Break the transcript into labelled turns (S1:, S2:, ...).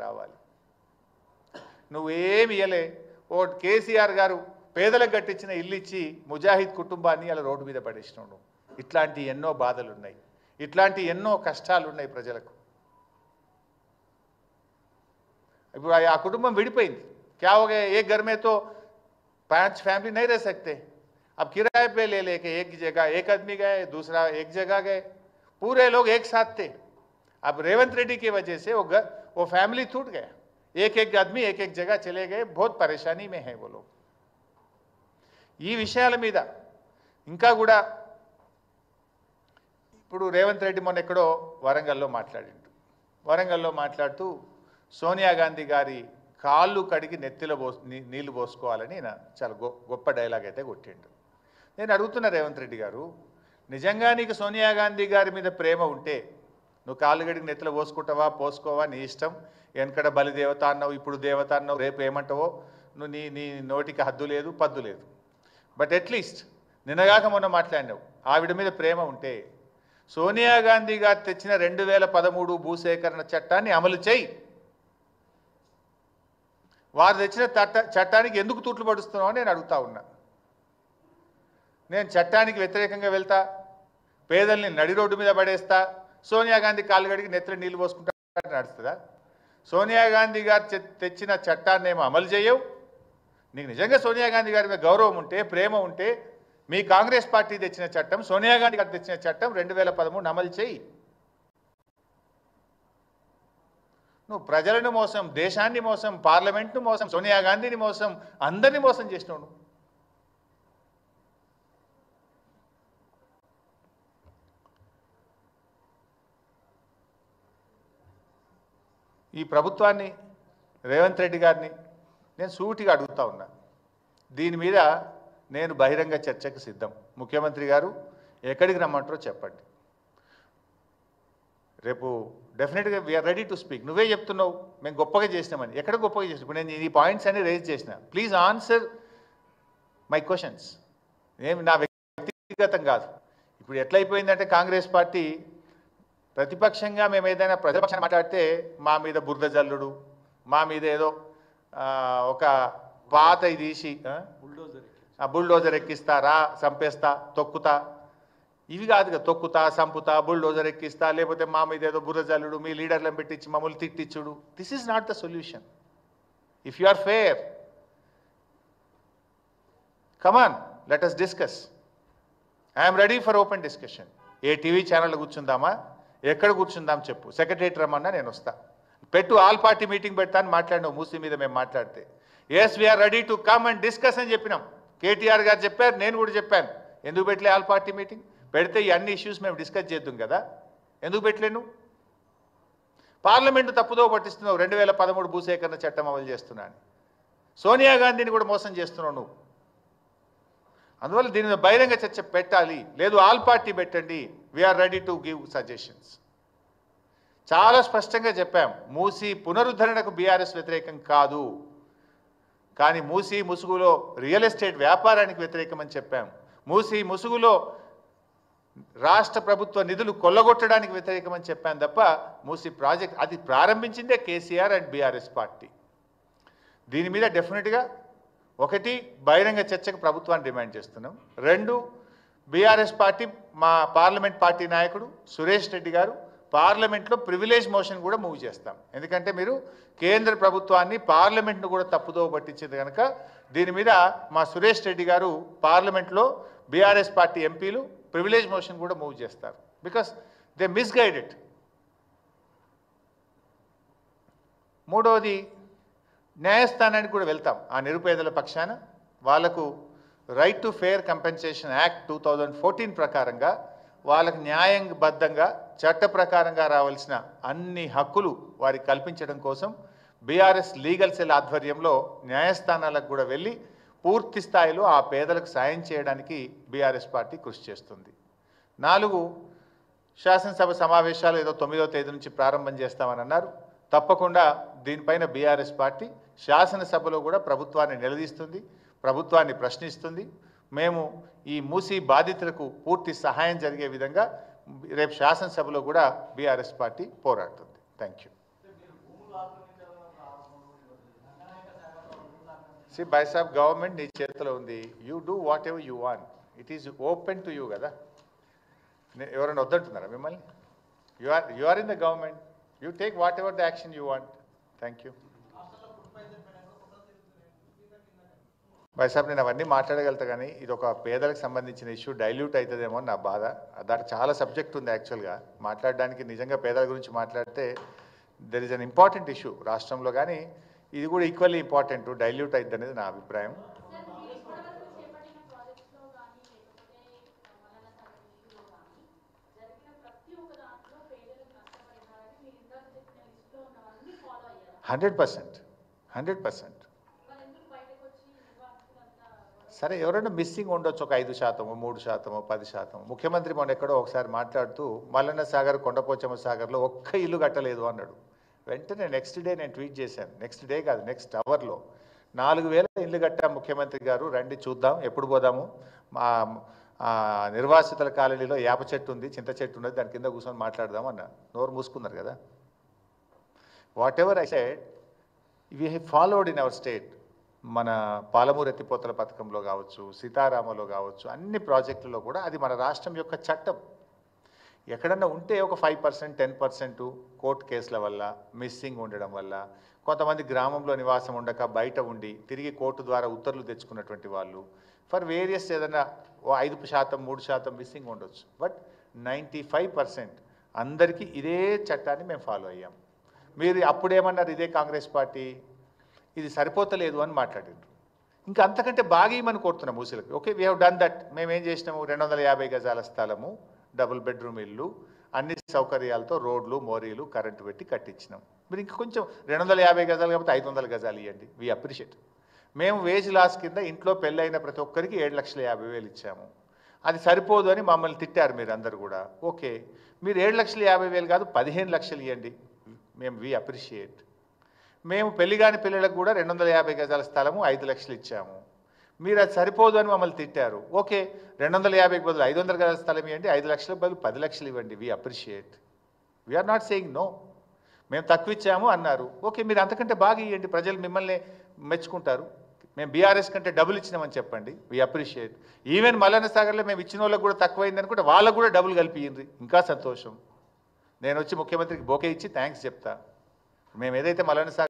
S1: రావాలి. నువ్వేమి ఇయ్యలే. ఓ కేసీఆర్ గారు పేదలకు కట్టించిన ఇల్లు ఇచ్చి ముజాహిద్ కుటుంబాన్ని అలా రోడ్డు మీద పడేసినావు నువ్వు. ఇట్లాంటి ఎన్నో బాధలు ఉన్నాయి, ఇట్లాంటి ఎన్నో కష్టాలు ఉన్నాయి ప్రజలకు. ఇప్పుడు ఆ కుటుంబం విడిపోయింది. क्या हो गया, एक घर में तो 5 फैमिली नहीं रह सकते. अब किराए पे ले लेके एक जगह एक आदमी गए, दूसरा एक जगह गए, पूरे लोग एक साथ थे. अब रेवंत रेड्डी की वजह से वो फैमिली टूट गया. एक एक आदमी एक एक जगह चले गए. बहुत परेशानी में है वो लोग. ఈ విషయాల మీద ఇంకా కూడా ఇప్పుడు రేవంత్ రెడ్డి మొన్న ఎక్కడో వరంగల్లో మాట్లాడిండు. వరంగల్లో మాట్లాడుతూ సోనియా గాంధీ గారి కాళ్ళు కడిగి నెత్తిలో నీళ్లు పోసుకోవాలని చాలా గొప్ప డైలాగ్ అయితే కొట్టిండు. నేను అడుగుతున్నా రేవంత్ రెడ్డి గారు, నిజంగా నీకు సోనియా గాంధీ గారి మీద ప్రేమ ఉంటే నువ్వు కాళ్ళు కడిగి నెత్తిలో పోసుకుంటావా పోసుకోవా నీ ఇష్టం. వెనకడ బలి దేవత అన్నావు, ఇప్పుడు దేవత అన్నావు, రేపు ఏమంటావో నువ్వు నీ నోటికి హద్దు లేదు పద్దు లేదు. బట్ అట్లీస్ట్ నిన్నగాక మొన్న మాట్లాడినావు. ఆవిడ మీద ప్రేమ ఉంటే సోనియా గాంధీ గారు తెచ్చిన 2013 భూసేకరణ చట్టాన్ని అమలు చేయి. వారు తెచ్చిన చట్టానికి ఎందుకు తూట్లు పడుస్తున్నావు అని నేను అడుగుతా ఉన్నా. నేను చట్టానికి వ్యతిరేకంగా వెళ్తా, పేదల్ని నడి రోడ్డు మీద పడేస్తా, సోనియా గాంధీ కాళ్ళు కడిగి నెత్తిలో నీళ్ళు పోసుకుంటా నడుస్తుందా? సోనియా గాంధీ గారు తెచ్చిన చట్టాన్ని ఏమో అమలు చేయవు. నీకు నిజంగా సోనియా గాంధీ గారి మీద గౌరవం ఉంటే ప్రేమ ఉంటే మీ కాంగ్రెస్ పార్టీ తెచ్చిన చట్టం, సోనియా గాంధీ గారు తెచ్చిన చట్టం 2013 అమలు చేయి. నువ్వు ప్రజలను మోసం, దేశాన్ని మోసం, పార్లమెంట్ను మోసం, సోనియా గాంధీని మోసం, అందరినీ మోసం చేసినావు. ఈ ప్రభుత్వాన్ని రేవంత్ రెడ్డి గారిని నేను సూటిగా అడుగుతా ఉన్నా. దీని మీద నేను బహిరంగ చర్చకు సిద్ధం. ముఖ్యమంత్రి గారు ఎక్కడికి రమ్మంటారో చెప్పండి. రేపు డెఫినెట్గా వీఆర్ రెడీ టు స్పీక్. నువ్వే చెప్తున్నావు మేము గొప్పగా చేసినామని. ఎక్కడ గొప్పగా చేసినా? ఇప్పుడు నేను ఈ పాయింట్స్ అన్ని రేజ్ చేసిన. Please answer my questions. ఏమి నా వ్యక్తిగతం కాదు. ఇప్పుడు ఎట్లయిపోయిందంటే కాంగ్రెస్ పార్టీ ప్రతిపక్షంగా మేము ఏదైనా ప్రతిపక్షాన్ని మాట్లాడితే మా మీద బురద జల్లుడు, మా మీద ఏదో ఒక పాత తీసి బుల్డోజర్ ఎక్కిస్తారా, చంపేస్తా, తొక్కుతా, ఇవి కాదు కదా. తొక్కుతా, సంపుతా, బుల్డోజర్ ఎక్కిస్తా, లేకపోతే మా మీద ఏదో బురద జల్లుడు, మీ లీడర్లను పెట్టించి మమ్మల్ని తిట్టించుడు. This is not the solution. If you are fair, come on, let us discuss. I'm ready for open discussion. ఏ టీవీ ఛానల్లో కూర్చుందామా, ఎక్కడ కూర్చుందాం చెప్పు. సెక్రటరేట్ రమ్మన్నా నేను వస్తా. పెట్టు, ఆల్ పార్టీ మీటింగ్ పెడతా అని మాట్లాడినావు మూసీ మీద మేము మాట్లాడితే. Yes we're ready to come and discuss అని చెప్పినాం. కేటీఆర్ గారు చెప్పారు, నేను కూడా చెప్పాను. ఎందుకు పెట్టలే ఆల్ పార్టీ మీటింగ్? పెడితే ఈ అన్ని ఇష్యూస్ మేము డిస్కస్ చేద్దాం కదా. ఎందుకు పెట్టలేను? పార్లమెంటు తప్పుదో పట్టిస్తున్నావు. 2013 భూసేకరణ చట్టం అమలు చేస్తున్నాను. సోనియా గాంధీని కూడా మోసం చేస్తున్నావు నువ్వు. అందువల్ల దీని మీద బహిరంగ చర్చ పెట్టాలి. లేదు ఆల్ పార్టీ పెట్టండి. We're ready to give suggestions. చాలా స్పష్టంగా చెప్పాం. మూసీ పునరుద్ధరణకు బీఆర్ఎస్ వ్యతిరేకం కాదు, కానీ మూసీ ముసుగులో రియల్ ఎస్టేట్ వ్యాపారానికి వ్యతిరేకమని చెప్పాం. మూసీ ముసుగులో రాష్ట్ర ప్రభుత్వ నిధులు కొల్లగొట్టడానికి వ్యతిరేకమని చెప్పాను తప్ప మూసీ ప్రాజెక్ట్ అది ప్రారంభించిందే కేసీఆర్ అండ్ బీఆర్ఎస్ పార్టీ. దీని మీద డెఫినెట్గా ఒకటి బహిరంగ చర్చకు ప్రభుత్వాన్ని డిమాండ్ చేస్తున్నాం. 2 బీఆర్ఎస్ పార్టీ మా పార్లమెంట్ పార్టీ నాయకుడు సురేష్ రెడ్డి గారు పార్లమెంట్లో ప్రివిలేజ్ మోషన్ కూడా మూవ్ చేస్తాం. ఎందుకంటే మీరు కేంద్ర ప్రభుత్వాన్ని పార్లమెంట్ను కూడా తప్పుదో పట్టించింది కనుక దీని మీద మా సురేష్ రెడ్డి గారు పార్లమెంట్లో BRS party MPs privilege motion కూడా మూవ్ చేస్తారు. Because they misguided. 3వది న్యాయస్థానానికి కూడా వెళ్తాం. ఆ నిరుపేదల పక్షాన వాళ్లకు right to fair compensation act 2014 ప్రకారంగా వాళ్ళకి న్యాయబద్ధంగా చట్ట ప్రకారంగా రావాల్సిన అన్ని హక్కులు వారికి కల్పించడం కోసం బీఆర్ఎస్ లీగల్ సెల్ ఆధ్వర్యంలో న్యాయస్థానాలకు కూడా వెళ్ళి పూర్తి స్థాయిలో ఆ పేదలకు సాయం చేయడానికి బీఆర్ఎస్ పార్టీ కృషి చేస్తుంది. 4 శాసనసభ సమావేశాలు ఏదో 9వ తేదీ నుంచి ప్రారంభం చేస్తామని అన్నారు. తప్పకుండా దీనిపైన బీఆర్ఎస్ పార్టీ శాసనసభలో కూడా ప్రభుత్వాన్ని నిలదీస్తుంది, ప్రభుత్వాన్ని ప్రశ్నిస్తుంది. మేము ఈ మూసీ బాధితులకు పూర్తి సహాయం జరిగే విధంగా రేపు శాసనసభలో కూడా బీఆర్ఎస్ పార్టీ పోరాడుతుంది. Thank you. సి బై సాబ్ గవర్నమెంట్ నీ చేతిలో ఉంది. You do whatever you want. It is open to you కదా. ఎవరైనా వద్దంటున్నారా మిమ్మల్ని? You are in the government. You take whatever the action you want. Thank you. బై సాబ్ నేను అవన్నీ మాట్లాడగలుగుతా, కానీ ఇది ఒక పేదలకు సంబంధించిన ఇష్యూ డైల్యూట్ అవుతుందేమో అని నా బాధ. దానికి చాలా సబ్జెక్ట్ ఉంది యాక్చువల్గా మాట్లాడడానికి. నిజంగా పేదల గురించి మాట్లాడితే there is an important issue రాష్ట్రంలో, కానీ ఇది కూడా ఈక్వల్లీ ఇంపార్టెంట్. డైల్యూట్ అవుతుంది అనేది నా అభిప్రాయం. Hundred percent. సరే, ఎవరైనా మిస్సింగ్ ఉండొచ్చు, ఒక 5%, 3%, 10%. ముఖ్యమంత్రి మొన్న ఎక్కడో ఒకసారి మాట్లాడుతూ మల్లన్న సాగర్, కొండపోచమ్మ సాగర్లో ఒక్క ఇల్లు కట్టలేదు అన్నాడు. వెంటనే నెక్స్ట్ డే నేను ట్వీట్ చేశాను. నెక్స్ట్ డే కాదు, నెక్స్ట్ అవర్లో 4000 ఇల్లు కట్టా ముఖ్యమంత్రి గారు, రండి చూద్దాం, ఎప్పుడు పోదాము. మా నిర్వాసితుల కాలనీలో యాప చెట్టు ఉంది, చింత చెట్టు ఉన్నది, దాని కింద కూర్చొని మాట్లాడదాం అన్న. నోరు మూసుకున్నారు కదా. What ever I said, we have followed in our state. మన పాలమూరు ఎత్తిపోతల పథకంలో కావచ్చు, సీతారామలో కావచ్చు, అన్ని ప్రాజెక్టుల్లో కూడా అది మన రాష్ట్రం యొక్క చట్టం. ఎక్కడన్నా ఉంటే ఒక 5%, 10% కోర్టు కేసుల వల్ల, మిస్సింగ్ ఉండడం వల్ల, కొంతమంది గ్రామంలో నివాసం ఉండక బయట ఉండి తిరిగి కోర్టు ద్వారా ఉత్తర్వులు తెచ్చుకున్నటువంటి వాళ్ళు, ఫర్ వేరియస్ ఏదైనా 5%, 3% మిస్సింగ్ ఉండొచ్చు. బట్ 95% అందరికీ ఇదే చట్టాన్ని మేము ఫాలో అయ్యాం. మీరు అప్పుడేమన్నారు, ఇదే కాంగ్రెస్ పార్టీ ఇది సరిపోతలేదు అని మాట్లాడారు. ఇంకా అంతకంటే బాగా ఇవ్వమని కోరుతున్నాం మూసీలకు. Okay, we have done that. మేము ఏం చేసినాము, 250 గజాల స్థలము, డబుల్ బెడ్రూమ్ ఇల్లు, అన్ని సౌకర్యాలతో రోడ్లు, మోరీలు, కరెంటు పెట్టి కట్టించినాం. మీరు ఇంకా కొంచెం 250 గజాలు కాబట్టి 500 గజాలు ఇవ్వండి, వీ అప్రిషియేట్. మేము వేజ్ లాస్ కింద ఇంట్లో పెళ్ళైన ప్రతి ఒక్కరికి 7,50,000 ఇచ్చాము. అది సరిపోదు అని మమ్మల్ని తిట్టారు మీరు అందరు కూడా. ఓకే, మీరు 7,50,000 కాదు 15 లక్షలు ఇవ్వండి, మేము వీ అప్రిషియేట్. మేము పెళ్లి కాని పిల్లలకు కూడా 250 గజాల స్థలము 5 లక్షలు ఇచ్చాము. మీరు అది సరిపోదు అని మమ్మల్ని తిట్టారు. ఓకే, 250కి బదులు 500 గజాల స్థలం ఇవ్వండి, 5 లక్షలకు బదులు 10 లక్షలు ఇవ్వండి, we appreciate. We're not saying no. మేము తక్కువ ఇచ్చాము అన్నారు. ఓకే, మీరు అంతకంటే బాగా ఇవ్వండి, ప్రజలు మిమ్మల్ని మెచ్చుకుంటారు. మేము బీఆర్ఎస్ కంటే డబుల్ ఇచ్చినామని చెప్పండి, వీ అప్రిషియేట్. ఈవెన్ మల్లన్న సాగర్లో మేము ఇచ్చిన వాళ్ళకు కూడా తక్కువైంది అనుకుంటే వాళ్ళకు కూడా డబుల్ కలిపి ఇవ్వండి, ఇంకా సంతోషం. నేను వచ్చి ముఖ్యమంత్రికి బోకే ఇచ్చి థ్యాంక్స్ చెప్తా. మేము ఏదైతే మల్లన్న సాగర్